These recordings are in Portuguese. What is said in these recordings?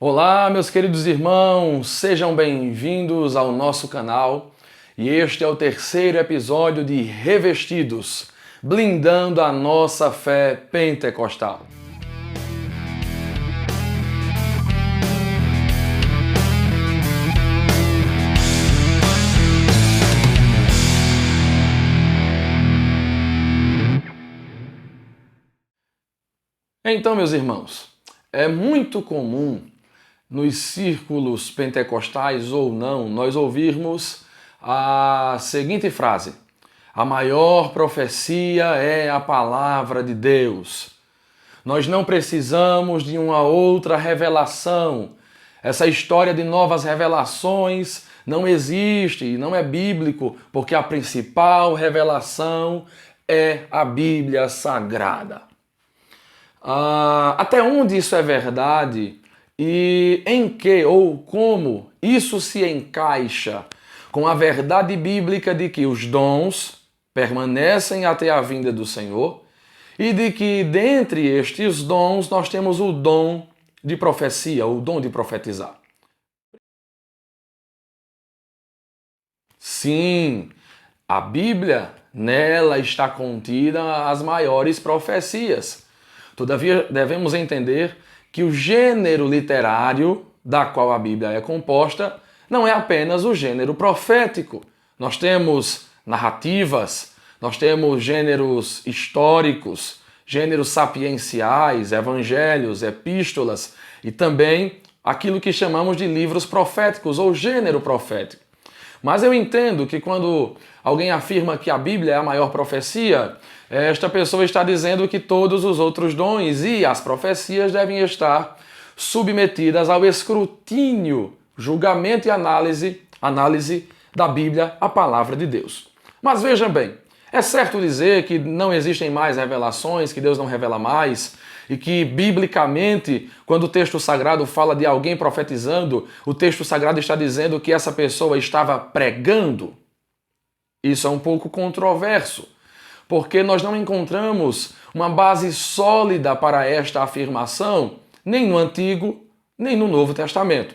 Olá, meus queridos irmãos, sejam bem-vindos ao nosso canal e este é o terceiro episódio de Revestidos, blindando a nossa fé pentecostal. Então, meus irmãos, é muito comum nos círculos pentecostais ou não, nós ouvirmos a seguinte frase: a maior profecia é a palavra de Deus. Nós não precisamos de uma outra revelação. Essa história de novas revelações não existe e não é bíblico, porque a principal revelação é a Bíblia Sagrada. Até onde isso é verdade e em que ou como isso se encaixa com a verdade bíblica de que os dons permanecem até a vinda do Senhor e de que dentre estes dons nós temos o dom de profecia, o dom de profetizar. Sim, a Bíblia, nela está contida as maiores profecias. Todavia, devemos entender que o gênero literário da qual a Bíblia é composta não é apenas o gênero profético. Nós temos narrativas, nós temos gêneros históricos, gêneros sapienciais, evangelhos, epístolas e também aquilo que chamamos de livros proféticos ou gênero profético. Mas eu entendo que quando alguém afirma que a Bíblia é a maior profecia, esta pessoa está dizendo que todos os outros dons e as profecias devem estar submetidas ao escrutínio, julgamento e análise da Bíblia, a palavra de Deus. Mas veja bem, é certo dizer que não existem mais revelações, que Deus não revela mais, e que, biblicamente, quando o texto sagrado fala de alguém profetizando, o texto sagrado está dizendo que essa pessoa estava pregando? Isso é um pouco controverso, porque nós não encontramos uma base sólida para esta afirmação, nem no Antigo, nem no Novo Testamento.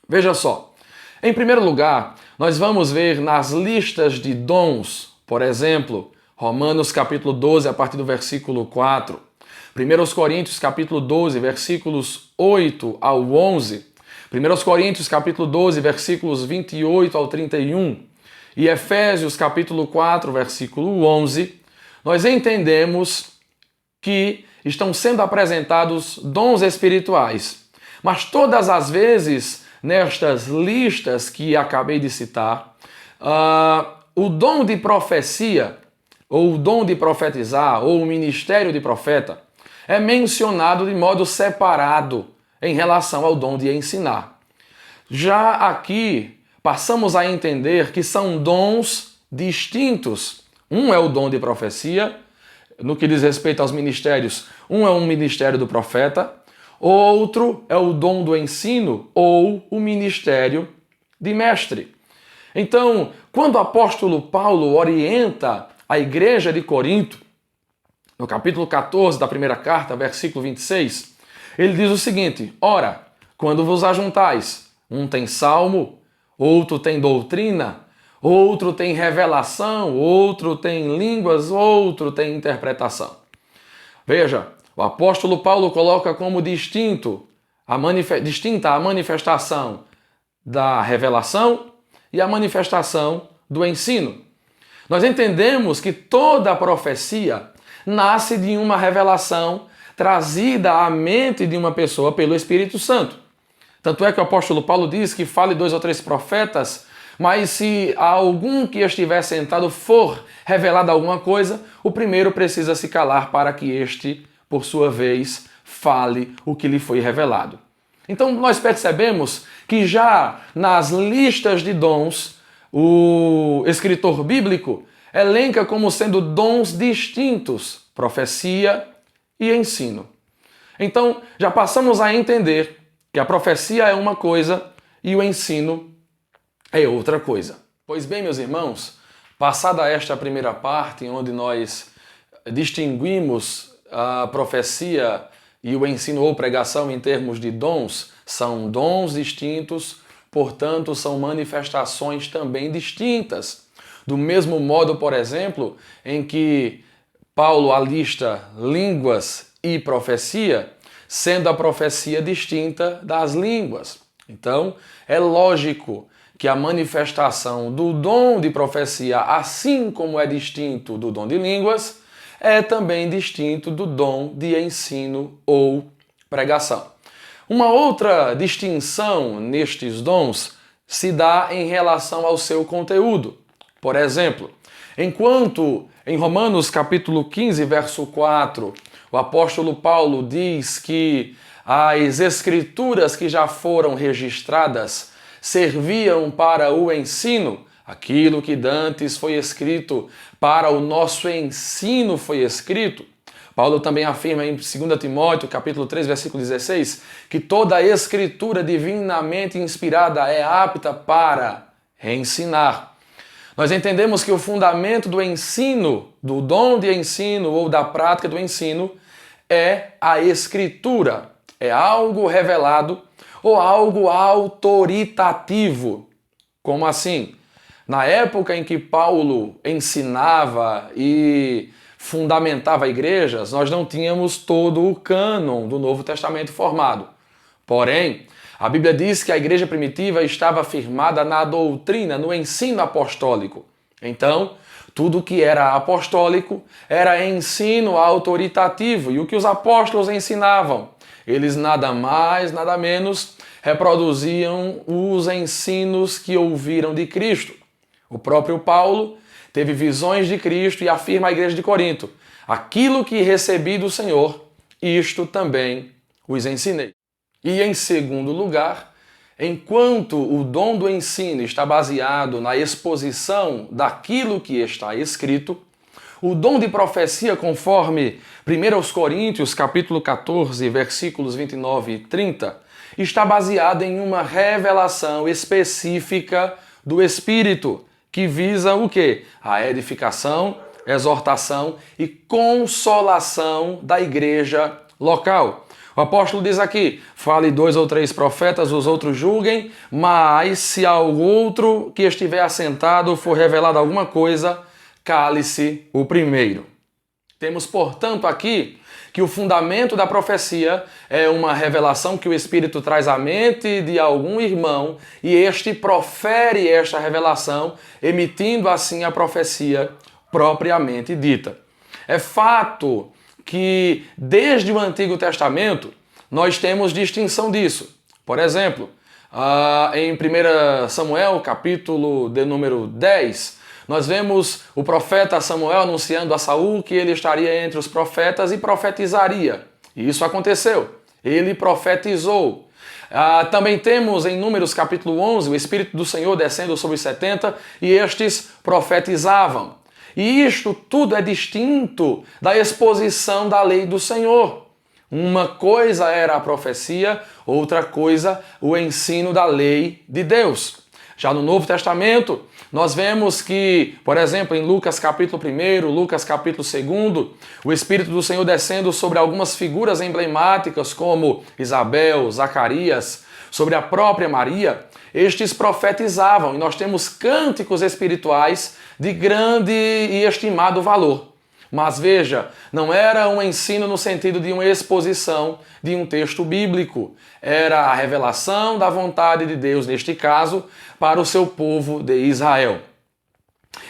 Veja só, em primeiro lugar, nós vamos ver nas listas de dons, por exemplo, Romanos capítulo 12, a partir do versículo 4, 1 Coríntios capítulo 12, versículos 8 ao 11, 1 Coríntios capítulo 12, versículos 28 ao 31 e Efésios capítulo 4, versículo 11, nós entendemos que estão sendo apresentados dons espirituais. Mas todas as vezes, nestas listas que acabei de citar, o dom de profecia, ou o dom de profetizar, ou o ministério de profeta, é mencionado de modo separado em relação ao dom de ensinar. Já aqui, passamos a entender que são dons distintos. Um é o dom de profecia, no que diz respeito aos ministérios, um é um ministério do profeta, outro é o dom do ensino ou o ministério de mestre. Então, quando o apóstolo Paulo orienta a igreja de Corinto, no capítulo 14 da primeira carta, versículo 26, ele diz o seguinte: ora, quando vos ajuntais, um tem salmo, outro tem doutrina, outro tem revelação, outro tem línguas, outro tem interpretação. Veja, o apóstolo Paulo coloca como distinta a manifestação da revelação e a manifestação do ensino. Nós entendemos que toda a profecia nasce de uma revelação trazida à mente de uma pessoa pelo Espírito Santo. Tanto é que o apóstolo Paulo diz que fale 2 ou 3 profetas, mas se a algum que estiver sentado for revelado alguma coisa, o primeiro precisa se calar para que este, por sua vez, fale o que lhe foi revelado. Então nós percebemos que já nas listas de dons, o escritor bíblico elenca como sendo dons distintos, profecia e ensino. Então, já passamos a entender que a profecia é uma coisa e o ensino é outra coisa. Pois bem, meus irmãos, passada esta primeira parte, onde nós distinguimos a profecia e o ensino ou pregação em termos de dons são dons distintos, portanto, são manifestações também distintas. Do mesmo modo, por exemplo, em que Paulo alista línguas e profecia, sendo a profecia distinta das línguas. Então, é lógico que a manifestação do dom de profecia, assim como é distinto do dom de línguas, é também distinto do dom de ensino ou pregação. Uma outra distinção nestes dons se dá em relação ao seu conteúdo. Por exemplo, enquanto em Romanos capítulo 15, verso 4, o apóstolo Paulo diz que as escrituras que já foram registradas serviam para o ensino, aquilo que dantes foi escrito para o nosso ensino foi escrito. Paulo também afirma em 2 Timóteo, capítulo 3, versículo 16, que toda a escritura divinamente inspirada é apta para ensinar. Nós entendemos que o fundamento do ensino, do dom de ensino ou da prática do ensino é a escritura. É algo revelado ou algo autoritativo. Como assim? Na época em que Paulo ensinava e fundamentava igrejas, nós não tínhamos todo o cânon do Novo Testamento formado. Porém, a Bíblia diz que a igreja primitiva estava firmada na doutrina, no ensino apostólico. Então, tudo que era apostólico era ensino autoritativo. E o que os apóstolos ensinavam? Eles nada mais, nada menos reproduziam os ensinos que ouviram de Cristo. O próprio Paulo teve visões de Cristo e afirma à igreja de Corinto: aquilo que recebi do Senhor, isto também os ensinei. E em segundo lugar, enquanto o dom do ensino está baseado na exposição daquilo que está escrito, o dom de profecia, conforme 1 Coríntios capítulo 14, versículos 29 e 30, está baseado em uma revelação específica do Espírito, que visa o quê? A edificação, exortação e consolação da igreja local. O apóstolo diz aqui: fale 2 ou 3 profetas, os outros julguem, mas se ao outro que estiver assentado for revelado alguma coisa, cale-se o primeiro. Temos, portanto, aqui que o fundamento da profecia é uma revelação que o Espírito traz à mente de algum irmão e este profere esta revelação, emitindo assim a profecia propriamente dita. É fato que desde o Antigo Testamento nós temos distinção disso. Por exemplo, em 1 Samuel, capítulo de número 10, nós vemos o profeta Samuel anunciando a Saul que ele estaria entre os profetas e profetizaria. E isso aconteceu. Ele profetizou. Também temos em Números capítulo 11 o Espírito do Senhor descendo sobre os 70 e estes profetizavam. E isto tudo é distinto da exposição da lei do Senhor. Uma coisa era a profecia, outra coisa o ensino da lei de Deus. Já no Novo Testamento, nós vemos que, por exemplo, em Lucas capítulo 1, Lucas capítulo 2, o Espírito do Senhor descendo sobre algumas figuras emblemáticas como Isabel, Zacarias, sobre a própria Maria, estes profetizavam, e nós temos cânticos espirituais de grande e estimado valor. Mas veja, não era um ensino no sentido de uma exposição de um texto bíblico. Era a revelação da vontade de Deus, neste caso, para o seu povo de Israel.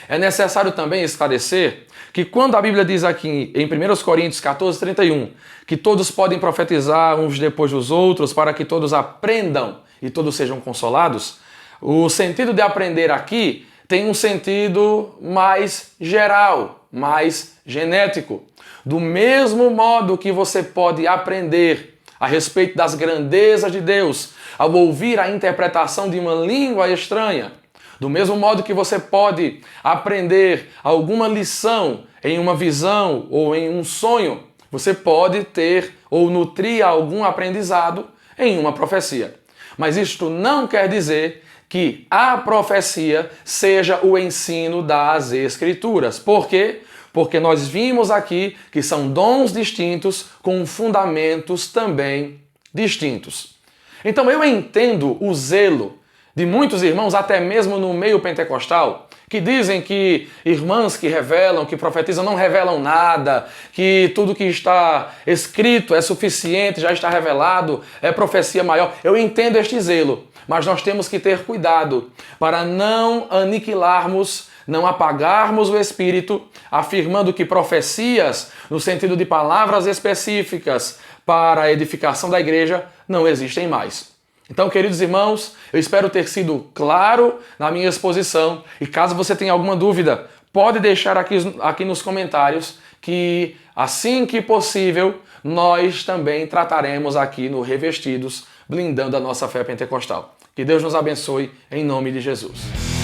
É necessário também esclarecer que quando a Bíblia diz aqui em 1 Coríntios 14, 31, que todos podem profetizar uns depois dos outros para que todos aprendam e todos sejam consolados, o sentido de aprender aqui tem um sentido mais geral, mais genético. Do mesmo modo que você pode aprender a respeito das grandezas de Deus ao ouvir a interpretação de uma língua estranha, do mesmo modo que você pode aprender alguma lição em uma visão ou em um sonho, você pode ter ou nutrir algum aprendizado em uma profecia. Mas isto não quer dizer que a profecia seja o ensino das Escrituras. Por quê? porque nós vimos aqui que são dons distintos com fundamentos também distintos. Então eu entendo o zelo de muitos irmãos, até mesmo no meio pentecostal, que dizem que irmãs que revelam, que profetizam, não revelam nada, que tudo que está escrito é suficiente, já está revelado, é profecia maior. Eu entendo este zelo, mas nós temos que ter cuidado para não aniquilarmos, não apagarmos o Espírito, afirmando que profecias, no sentido de palavras específicas para a edificação da igreja, não existem mais. Então, queridos irmãos, eu espero ter sido claro na minha exposição e caso você tenha alguma dúvida, pode deixar aqui nos comentários que assim que possível nós também trataremos aqui no Revestidos, blindando a nossa fé pentecostal. Que Deus nos abençoe em nome de Jesus.